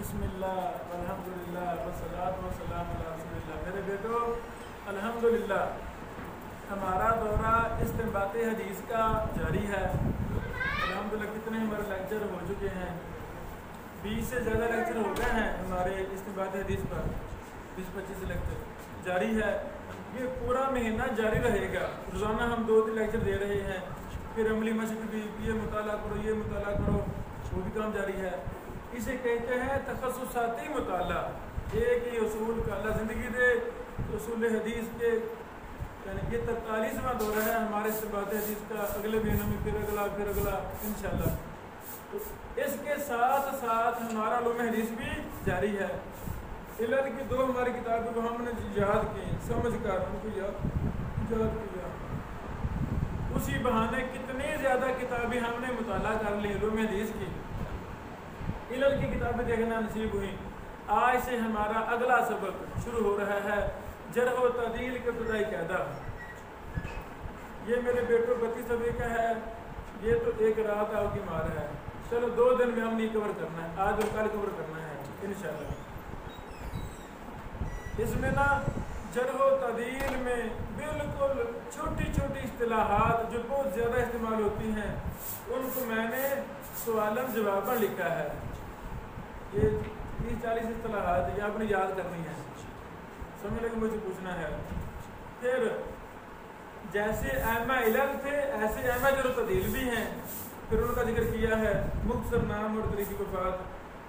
بسم اللہ الحمدللہ والصلاۃ والسلام علی رسول اللہ۔ میرے بیٹو الحمدللہ ہمارا دورہ استنباط حدیث کا جاری ہے۔ الحمدللہ کتنے ہمارے لیکچر ہو چکے ہیں، 20 سے زیادہ لیکچر ہو گئے ہیں ہمارے استنباط حدیث پر، 20-25 لیکچر جاری ہے۔ یہ پورا مہینہ جاری رہے گا، روزانہ ہم 2-3 لیکچر دے رہے ہیں، پھر عملی مشق بھی، یہ مطالعہ کرو یہ مطالعہ کرو، وہ بھی کام جاری ہے۔ اسے کہتے ہیں تخصصاتی مطالعہ۔ ایک ہی اصول کا اللہ زندگی دے، اصول حدیث کے، یعنی یہ 43واں دورہ ہے ہمارے استنباط حدیث کا۔ اگلے مہینوں میں پھر اگلا انشاءاللہ۔ تو اس کے ساتھ ساتھ ہمارا علوم حدیث بھی جاری ہے۔ علل کی 2 ہماری کتابیں کو ہم نے یاد کی، سمجھ کر ان کو یاد کیا، اسی بہانے کتنی زیادہ کتابیں ہم نے مطالعہ کر لی علوم حدیث کی، علل کی کتابیں دیکھنا نصیب ہوئی۔ آج سے ہمارا اگلا سبق شروع ہو رہا ہے، جرح و تعدیل کے ابتدائی قاعدہ۔ یہ میرے بیٹوں 32 صفحے کا ہے، یہ تو ایک رات آپ کی مار ہے۔ چلو 2 دن میں ہم نہیں کور کرنا ہے، آج اور کل کور کرنا ہے انشاءاللہ۔ اس میں نا جرح و تعدیل میں بالکل چھوٹی چھوٹی اصطلاحات جو بہت زیادہ استعمال ہوتی ہیں، ان کو میں نے سوالم جواباں لکھا ہے۔ یہ 30-40 اصطلاحات یہ آپ نے یاد کرنی ہے، سمجھ لگے مجھے پوچھنا ہے۔ پھر جیسے ائمہ علل تھے ایسے ائمہ جرح و تعدیل بھی ہیں، پھر ان کا ذکر کیا ہے، مختصر نام اور طریق وفات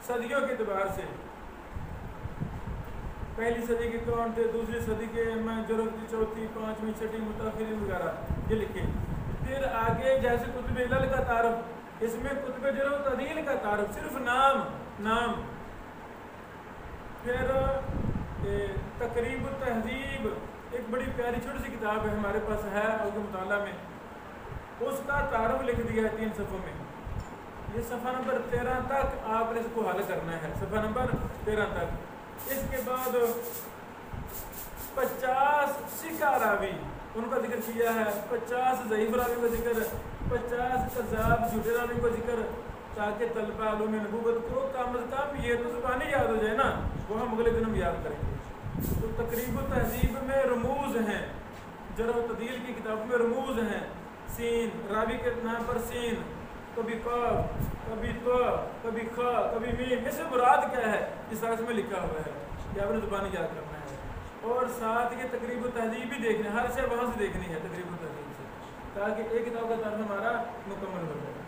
صدیوں کے اعتبار سے، پہلی صدی کے کون تھے، دوسری صدی کے ائمہ جرح کی، چوتھی، پانچویں، چھٹی، متاخرین وغیرہ یہ لکھے۔ پھر آگے جیسے کتب علل کا تعارف، اس میں کتب جرح و تعدیل کا تعارف، صرف نام۔ پھر تقریب التہذیب، ایک بڑی پیاری چھوٹی سی کتاب ہے ہمارے پاس ہے اور کے مطالعہ میں، اس کا تعارف لکھ دیا ہے 3 صفحوں میں۔ یہ صفحہ نمبر 13 تک آپ نے اس کو حل کرنا ہے، صفحہ نمبر 13 تک۔ اس کے بعد 50 ثقہ راوی ان کا ذکر کیا ہے، 50 ضعیف راوی کا ذکر، 50 کذاب جھوٹے راوی کا ذکر، تاکہ طلبہ علوم نبوت کو کم از کم یہ تو زبانی یاد ہو جائے نا، وہ ہم اگلے دن ہم یاد کریں گے۔ تو تقریب و تہذیب میں رموز ہیں، جرح و تعدیل کی کتابوں میں رموز ہیں، سین، راوی کے نام پر سین، کبھی قاف، کبھی تو، کبھی خا، کبھی میم، اس سے مراد کیا ہے اس طرح میں لکھا ہوا ہے، یہ آپ نے زبانی یاد کرنا ہے۔ اور ساتھ یہ تقریب و تہذیب بھی دیکھنا ہے، ہر شے وہاں سے دیکھنی ہے تقریب و تہذیب سے، تاکہ ایک کتاب کا تعارف ہمارا مکمل ہو جائے۔